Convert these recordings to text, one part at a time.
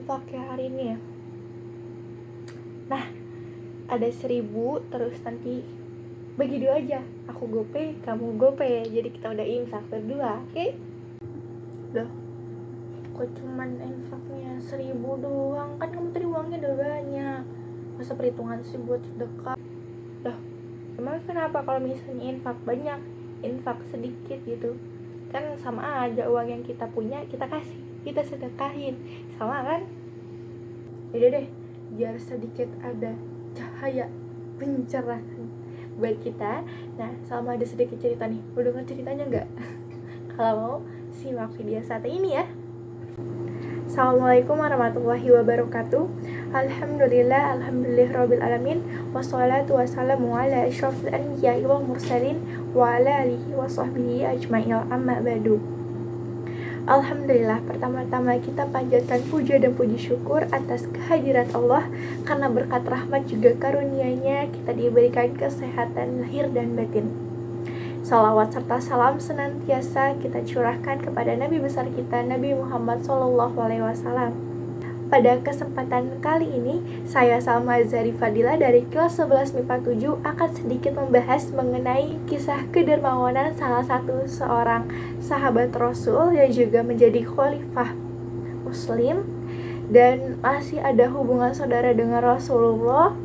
infak ya hari ini ya. Nah, ada 1.000, terus nanti bagi 2 aja. Aku GoPay, kamu GoPay. Jadi kita udah infak berdua, oke? Loh, kok cuman infaknya 1.000 doang? Kan kamu tadi uangnya udah banyak. Masa perhitungan sih buat sedekah? Loh, emang kenapa kalau misalnya infak banyak, infak sedikit gitu? Kan sama aja, uang yang kita punya kita kasih, kita sedekahin, sama kan? Yaudah deh, biar sedikit ada cahaya pencerahan buat kita. Nah, sama ada sedikit cerita nih. Mau denger ceritanya nggak? Kalau mau, simak video saat ini ya. Assalamualaikum warahmatullahi wabarakatuh. Alhamdulillah alamin. Wassalatu wassalamu ala asyrafil anbiya'i wal mursalin wa ala alihi wa sahbihi ajma'in, amma ba'du. Alhamdulillah, pertama-tama kita panjatkan puja dan puji syukur atas kehadirat Allah, karena berkat rahmat juga karunia-Nya kita diberikan kesehatan lahir dan batin. Salawat serta salam senantiasa kita curahkan kepada Nabi besar kita, Nabi Muhammad SAW. Pada kesempatan kali ini, saya Salma Azhari Fadila dari kelas 11 MIPA 7 akan sedikit membahas mengenai kisah kedermawanan salah satu seorang sahabat Rasul yang juga menjadi khalifah Muslim dan masih ada hubungan saudara dengan Rasulullah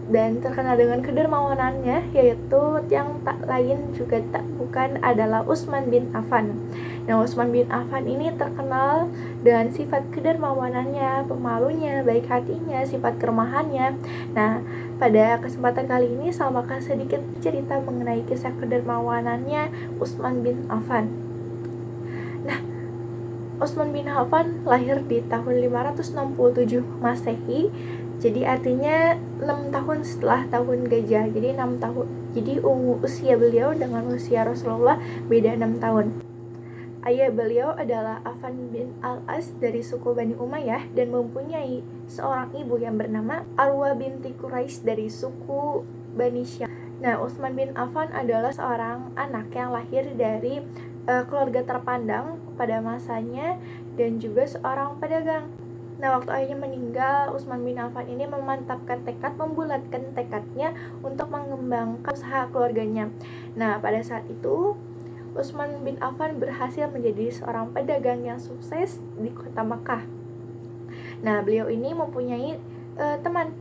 dan terkenal dengan kedermawanannya, yaitu yang tak lain juga tak bukan adalah Utsman bin Affan. Nah, Utsman bin Affan ini terkenal dengan sifat kedermawanannya, pemalunya, baik hatinya, sifat keremahannya. Nah, pada kesempatan kali ini saya akan sedikit cerita mengenai kisah kedermawanannya Utsman bin Affan. Nah, Utsman bin Affan lahir di tahun 567 Masehi. Jadi artinya 6 tahun setelah tahun gajah. Jadi 6 tahun. Jadi usia beliau dengan usia Rasulullah beda 6 tahun. Ayah beliau adalah Affan bin Al-As dari suku Bani Umayyah dan mempunyai seorang ibu yang bernama Arwa binti Quraisy dari suku Bani Syam. Nah, Utsman bin Affan adalah seorang anak yang lahir dari keluarga terpandang pada masanya dan juga seorang pedagang. Nah, waktu ayahnya meninggal, Utsman bin Affan ini memantapkan tekad, membulatkan tekadnya untuk mengembangkan usaha keluarganya. Nah, pada saat itu, Utsman bin Affan berhasil menjadi seorang pedagang yang sukses di kota Makkah. Nah, beliau ini mempunyai teman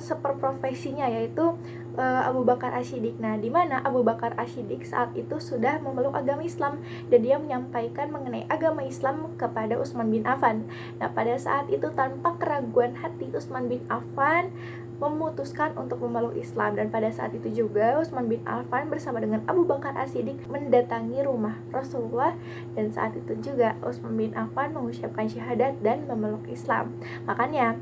seperprofesinya, yaitu Abu Bakar Asy-Siddiq. Nah, di mana Abu Bakar Asy-Siddiq saat itu sudah memeluk agama Islam dan dia menyampaikan mengenai agama Islam kepada Utsman bin Affan. Nah, pada saat itu tanpa keraguan hati Utsman bin Affan memutuskan untuk memeluk Islam, dan pada saat itu juga Utsman bin Affan bersama dengan Abu Bakar Asy-Siddiq mendatangi rumah Rasulullah, dan saat itu juga Utsman bin Affan mengucapkan syahadat dan memeluk Islam. Makanya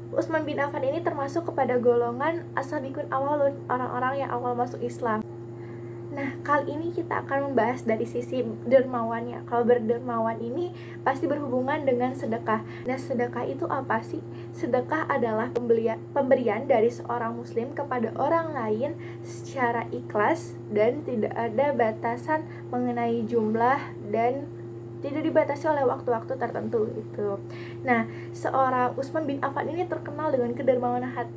Utsman bin Affan ini termasuk kepada golongan as-sabiqun awalun, orang-orang yang awal masuk Islam. Nah, kali ini kita akan membahas dari sisi dermawannya. Kalau berdermawan ini pasti berhubungan dengan sedekah. Nah, sedekah itu apa sih? Sedekah adalah pemberian dari seorang muslim kepada orang lain secara ikhlas dan tidak ada batasan mengenai jumlah dan tidak dibatasi oleh waktu-waktu tertentu gitu. Nah, seorang Utsman bin Affan ini terkenal dengan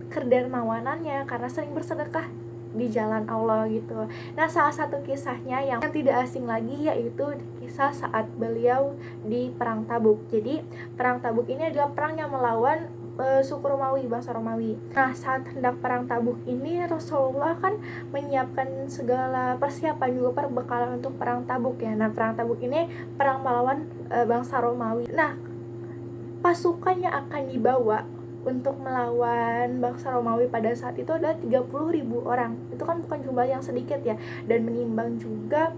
kedermawanannya karena sering bersedekah di jalan Allah gitu. Nah, salah satu kisahnya yang tidak asing lagi yaitu kisah saat beliau di perang Tabuk. Jadi, perang Tabuk ini adalah perang yang melawan suku Romawi, bangsa Romawi. Nah, saat hendak perang Tabuk ini Rasulullah kan menyiapkan segala persiapan juga perbekalan untuk perang Tabuk ya. Nah, perang Tabuk ini perang melawan bangsa Romawi. Nah, pasukan yang akan dibawa untuk melawan bangsa Romawi pada saat itu adalah 30.000 orang. Itu kan bukan jumlah yang sedikit ya, dan menimbang juga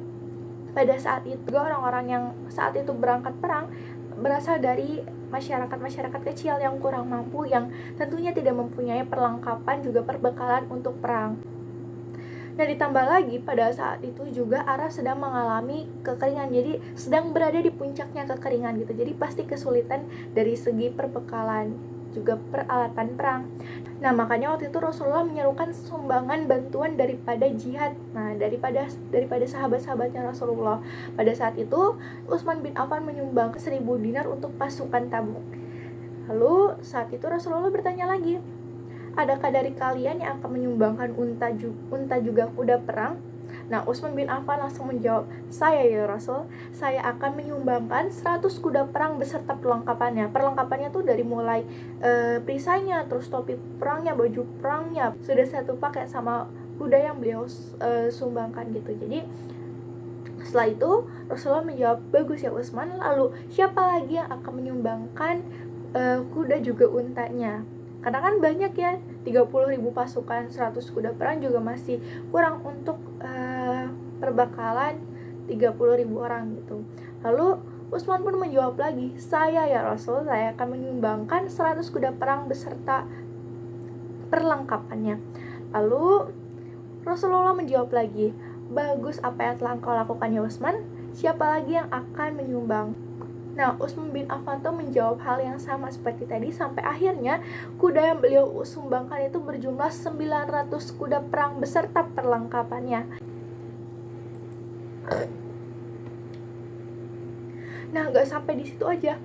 pada saat itu orang-orang yang saat itu berangkat perang berasal dari masyarakat kecil yang kurang mampu, yang tentunya tidak mempunyai perlengkapan juga perbekalan untuk perang. Nah, ditambah lagi pada saat itu juga Arab sedang mengalami kekeringan, jadi sedang berada di puncaknya kekeringan gitu. Jadi pasti kesulitan dari segi perbekalan. juga peralatan perang. Nah, makanya waktu itu Rasulullah menyerukan sumbangan bantuan daripada jihad. Nah, daripada sahabat-sahabatnya Rasulullah. Pada saat itu, Utsman bin Affan menyumbang 1.000 dinar untuk pasukan Tabuk. Lalu, saat itu Rasulullah bertanya lagi, adakah dari kalian yang akan menyumbangkan unta juga kuda perang? Nah, Utsman bin Affan langsung menjawab, saya ya Rasul, saya akan menyumbangkan 100 kuda perang beserta perlengkapannya. Perlengkapannya tuh dari mulai perisainya, terus topi perangnya, baju perangnya, sudah satu pakai sama kuda yang beliau sumbangkan gitu. Jadi setelah itu Rasulullah menjawab, bagus ya Utsman, lalu siapa lagi yang akan menyumbangkan kuda juga untanya? Karena kan banyak ya, 30.000 pasukan, 100 kuda perang juga masih kurang untuk perbekalan 30.000 orang gitu. Lalu Utsman pun menjawab lagi, saya ya Rasul, saya akan menyumbangkan 100 kuda perang beserta perlengkapannya. Lalu Rasulullah menjawab lagi, bagus apa yang telah engkau lakukan ya Utsman, siapa lagi yang akan menyumbang? Nah, Utsman bin Affan tuh menjawab hal yang sama seperti tadi, sampai akhirnya kuda yang beliau sumbangkan itu berjumlah 900 kuda perang beserta perlengkapannya. Nah, nggak sampai di situ aja,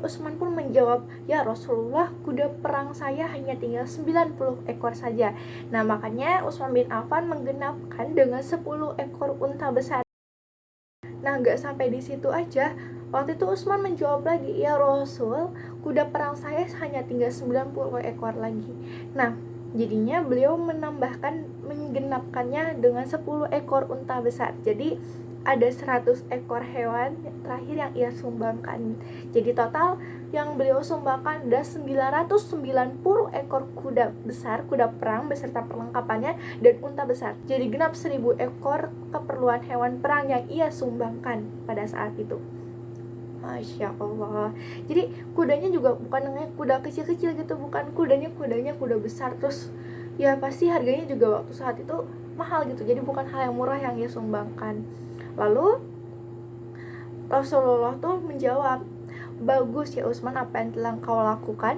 Utsman pun menjawab, ya Rasulullah, kuda perang saya hanya tinggal 90 ekor saja. Nah, makanya Utsman bin Affan menggenapkan dengan 10 ekor unta besar. Nah, nggak sampai di situ aja, waktu itu Utsman menjawab lagi, ya Rasul, kuda perang saya hanya tinggal 90 ekor lagi. Nah, jadinya beliau menggenapkannya dengan 10 ekor unta besar. Jadi ada 100 ekor hewan terakhir yang ia sumbangkan. Jadi total yang beliau sumbangkan ada 990 ekor kuda besar, kuda perang beserta perlengkapannya, dan unta besar. Jadi genap 1.000 ekor keperluan hewan perang yang ia sumbangkan pada saat itu. Masya Allah. Jadi kudanya juga bukan kuda kecil-kecil gitu, bukan, kudanya kuda besar. Terus ya pasti harganya juga waktu saat itu mahal gitu. Jadi bukan hal yang murah yang ia sumbangkan. Lalu Rasulullah tuh menjawab, bagus ya Utsman apa yang telah kau lakukan.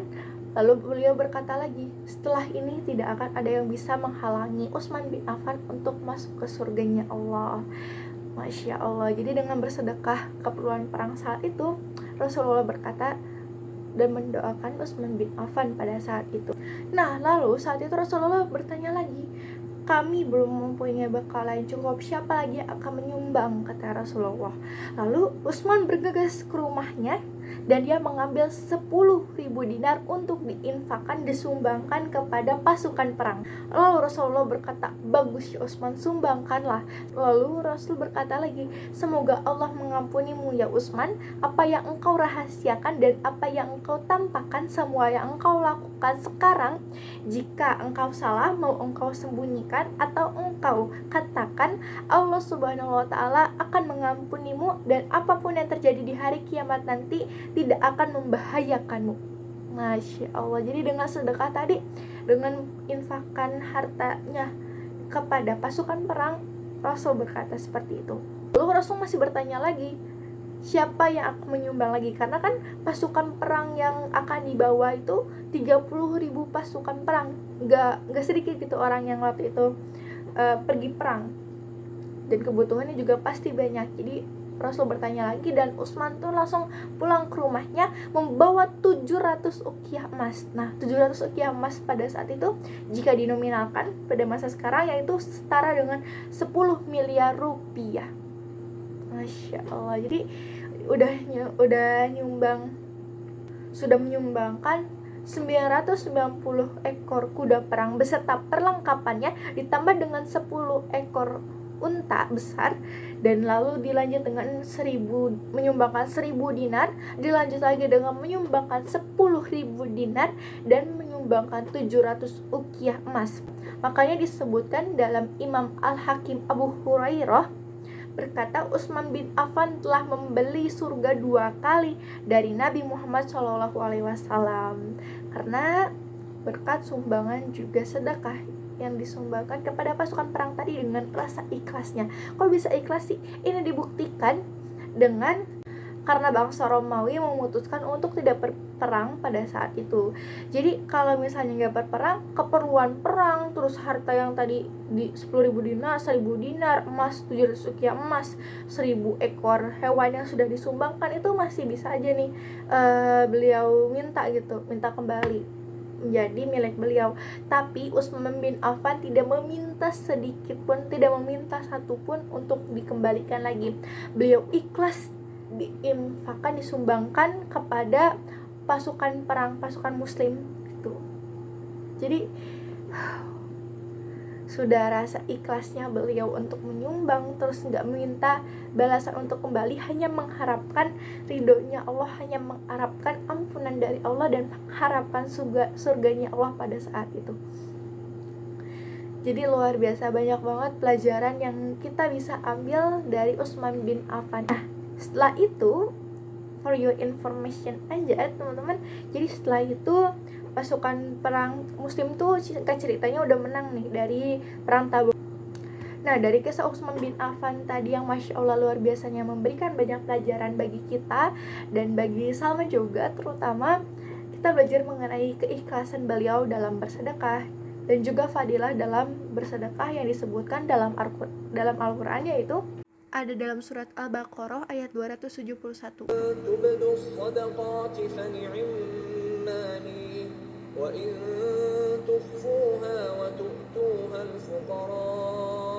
Lalu beliau berkata lagi, setelah ini tidak akan ada yang bisa menghalangi Utsman bin Affan untuk masuk ke surganya Allah. Masya Allah. Jadi dengan bersedekah keperluan perang saat itu, Rasulullah berkata dan mendoakan Utsman bin Affan pada saat itu. Nah, lalu saat itu Rasulullah bertanya lagi, kami belum mempunyai bekal lain cukup, siapa lagi yang akan menyumbang, kata Rasulullah. Lalu Utsman bergegas ke rumahnya dan dia mengambil 10.000 dinar untuk diinfakkan, disumbangkan kepada pasukan perang. Lalu Rasulullah berkata, bagus ya Utsman, sumbangkanlah. Lalu Rasul berkata lagi, semoga Allah mengampunimu ya Utsman, apa yang engkau rahasiakan dan apa yang engkau tampakkan, semua yang engkau lakukan sekarang, jika engkau salah mau engkau sembunyikan atau engkau katakan, Allah subhanahu wa ta'ala akan mengampunimu, dan apapun yang terjadi di hari kiamat nanti tidak akan membahayakanmu. Masya Allah. Jadi dengan sedekah tadi, dengan infakkan hartanya kepada pasukan perang, Rasul berkata seperti itu. Lalu Rasul masih bertanya lagi, siapa yang akan menyumbang lagi? Karena kan pasukan perang yang akan dibawa itu 30.000 pasukan perang. Gak sedikit gitu orang yang waktu itu pergi perang, dan kebutuhannya juga pasti banyak. Jadi Rasul bertanya lagi, dan Utsman tuh langsung pulang ke rumahnya membawa 700 ukiah emas. Nah, 700 ukiah emas pada saat itu jika dinominalkan pada masa sekarang yaitu setara dengan 10 miliar rupiah. Masya Allah. Jadi sudah menyumbangkan 990 ekor kuda perang beserta perlengkapannya, ditambah dengan 10 ekor unta besar, dan lalu dilanjut dengan menyumbangkan 1.000 dinar, dilanjut lagi dengan menyumbangkan 10.000 dinar, dan menyumbangkan 700 ukiah emas. Makanya disebutkan dalam Imam Al-Hakim Abu Hurairah berkata, Utsman bin Affan telah membeli surga 2 kali dari Nabi Muhammad SAW, karena berkat sumbangan juga sedekah yang disumbangkan kepada pasukan perang tadi dengan rasa ikhlasnya. Kok bisa ikhlas sih? Ini dibuktikan dengan karena bangsa Romawi memutuskan untuk tidak berperang pada saat itu. Jadi kalau misalnya nggak berperang, keperluan perang, terus harta yang tadi di 10.000 dinar, 1.000 dinar, emas 700 ukiah emas, 1.000 ekor hewan yang sudah disumbangkan itu masih bisa aja nih beliau minta kembali menjadi milik beliau. Tapi Utsman bin Affan tidak meminta sedikit pun, tidak meminta satupun untuk dikembalikan lagi. Beliau ikhlas diinfakkan, disumbangkan kepada pasukan perang, pasukan muslim gitu. Jadi sudah rasa ikhlasnya beliau untuk menyumbang, terus nggak meminta balasan untuk kembali, hanya mengharapkan ridhonya Allah, hanya mengharapkan ampunan dari Allah dan mengharapkan surganya Allah pada saat itu. Jadi luar biasa, banyak banget pelajaran yang kita bisa ambil dari Utsman bin Affan. Nah, setelah itu, for your information aja teman-teman, jadi setelah itu pasukan perang muslim tuh ceritanya udah menang nih dari perang Tabuk. Nah, dari kisah Utsman bin Affan tadi yang Masya Allah luar biasanya memberikan banyak pelajaran bagi kita dan bagi Salma juga, terutama kita belajar mengenai keikhlasan beliau dalam bersedekah dan juga fadilah dalam bersedekah yang disebutkan dalam Al-Quran, yaitu ada dalam surat Al-Baqarah ayat 271. وَإِن تُخْفُوهَا وَتُؤْتُوهَا الْفُقَرَاءَ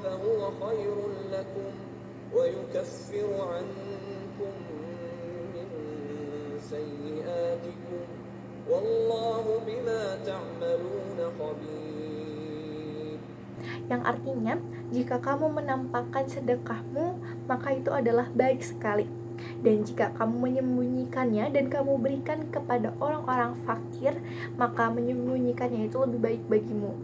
فَهُوَ خَيْرٌ لَكُمْ وَيُكَفِّرُ عَنكُم مِّن سَيِّئَاتِكُمْ وَاللَّهُ بِمَا تَعْمَلُونَ خَبِيرٌ. Yang artinya, jika kamu menampakkan sedekahmu, maka itu adalah baik sekali. Dan jika kamu menyembunyikannya dan kamu berikan kepada orang-orang fakir, maka menyembunyikannya itu lebih baik bagimu.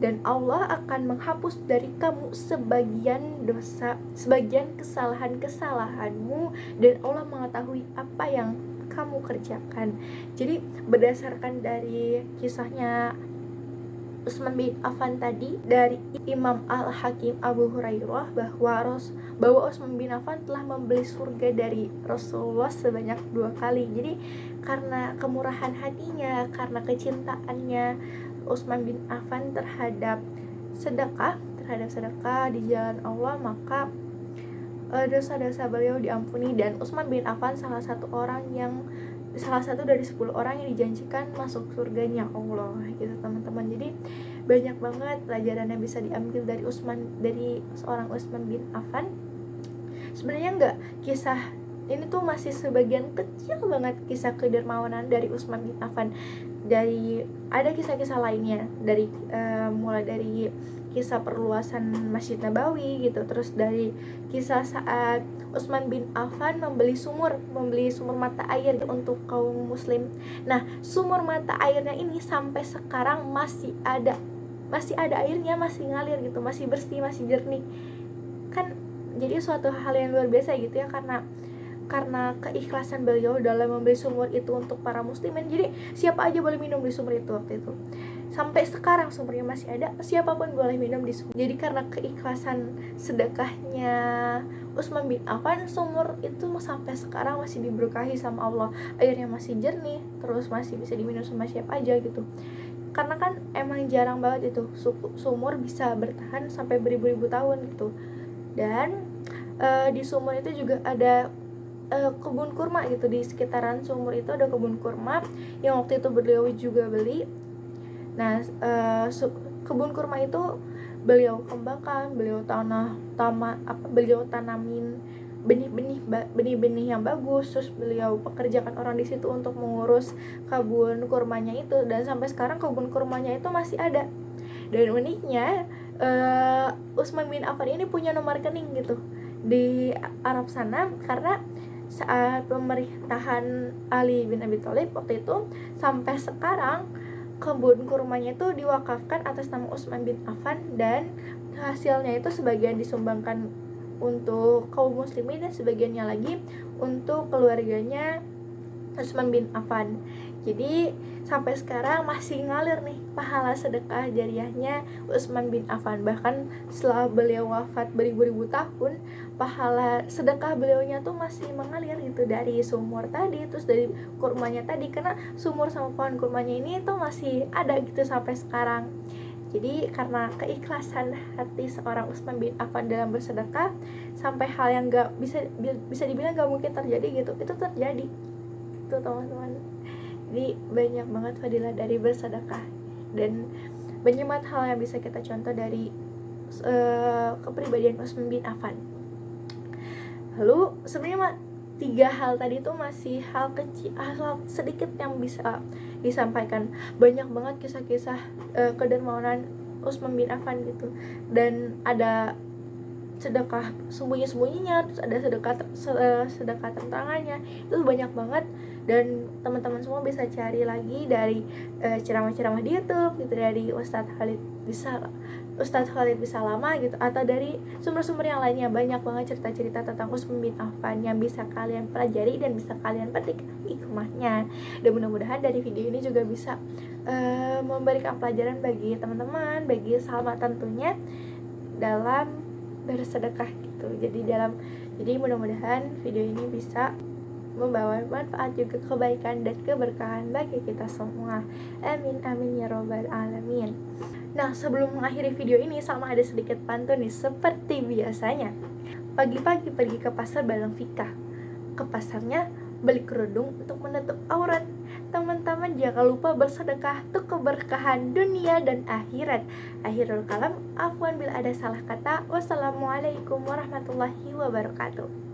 Dan Allah akan menghapus dari kamu sebagian dosa, sebagian kesalahan-kesalahanmu, dan Allah mengetahui apa yang kamu kerjakan. Jadi berdasarkan dari kisahnya Utsman bin Affan tadi, dari Imam Al-Hakim Abu Hurairah bahwa Utsman bin Affan telah membeli surga dari Rasulullah sebanyak 2 kali. Jadi karena kemurahan hatinya, karena kecintaannya Utsman bin Affan terhadap sedekah di jalan Allah, maka dosa-dosa beliau diampuni. Dan Utsman bin Affan salah satu dari 10 orang yang dijanjikan masuk surganya Allah gitu teman-teman. Jadi banyak banget pelajaran yang bisa diambil dari seorang Utsman bin Affan. Sebenarnya enggak, kisah ini tuh masih sebagian kecil banget kisah kedermawanan dari Utsman bin Affan. Ada kisah-kisah lainnya mulai dari kisah perluasan Masjid Nabawi gitu, terus dari kisah saat Utsman bin Affan membeli sumur mata air untuk kaum muslim. Nah, sumur mata airnya ini sampai sekarang masih ada airnya, masih ngalir gitu, masih bersih, masih jernih. Kan jadi suatu hal yang luar biasa gitu ya, karena keikhlasan beliau dalam membeli sumur itu untuk para muslimin. Jadi siapa aja boleh minum di sumur itu waktu itu. Sampai sekarang sumurnya masih ada, siapapun boleh minum di sumur. Jadi karena keikhlasan sedekahnya Utsman bin Affan, sumur itu sampai sekarang masih diberkahi sama Allah. Airnya masih jernih, terus masih bisa diminum sama siapa aja gitu. Karena kan emang jarang banget itu sumur bisa bertahan sampai beribu-ribu tahun gitu. Dan di sumur itu juga ada kebun kurma gitu. Di sekitaran sumur itu ada kebun kurma yang waktu itu beliau juga beli. Nah, kebun kurma itu beliau kembangkan, beliau tanamin benih-benih yang bagus, terus beliau pekerjakan orang di situ untuk mengurus kebun kurmanya itu, dan sampai sekarang kebun kurmanya itu masih ada. Dan uniknya Utsman bin Affan ini punya nomor rekening gitu di Arab sana, karena saat pemerintahan Ali bin Abi Thalib waktu itu sampai sekarang kebun kurmanya itu diwakafkan atas nama Utsman bin Affan, dan hasilnya itu sebagian disumbangkan untuk kaum muslimin dan sebagiannya lagi untuk keluarganya Utsman bin Affan. Jadi sampai sekarang masih ngalir nih pahala sedekah jariahnya Utsman bin Affan. Bahkan setelah beliau wafat beribu-ribu tahun, pahala sedekah beliaunya tuh masih mengalir gitu dari sumur tadi, terus dari kurmanya tadi, karena sumur sama pohon kurmanya ini tuh masih ada gitu sampai sekarang. Jadi karena keikhlasan hati seorang Utsman bin Affan dalam bersedekah, sampai hal yang gak bisa dibilang gak mungkin terjadi gitu, itu terjadi itu teman-teman. Jadi banyak banget fadilah dari bersedekah, dan banyak banget hal yang bisa kita contoh dari kepribadian Utsman bin Affan. Lalu sebenarnya 3 hal tadi tuh masih hal kecil, hal sedikit yang bisa disampaikan. Banyak banget kisah-kisah kedermawanan Utsman bin Affan gitu, dan ada sedekah sembunyi-sembunyinya, terus ada sedekah tantangannya, itu banyak banget. Dan teman-teman semua bisa cari lagi dari ceramah-ceramah di YouTube gitu, dari Ustadz Khalid bisa lama gitu, atau dari sumber-sumber yang lainnya. Banyak banget cerita-cerita tentang Utsman bin Affan yang bisa kalian pelajari dan bisa kalian petik hikmahnya. Dan mudah-mudahan dari video ini juga bisa memberikan pelajaran bagi teman-teman, bagi Salma tentunya, dalam bersedekah gitu. Jadi mudah-mudahan video ini bisa membawa manfaat juga, kebaikan dan keberkahan bagi kita semua. Amin amin ya robbal alamin. Nah, sebelum mengakhiri video ini, sama ada sedikit pantun nih seperti biasanya. Pagi-pagi pergi ke pasar bareng Vika. Ke pasarnya beli kerudung untuk menutup aurat. Teman-teman jangan lupa bersedekah untuk keberkahan dunia dan akhirat. Akhirul kalam, afwan bila ada salah kata. Wassalamualaikum warahmatullahi wabarakatuh.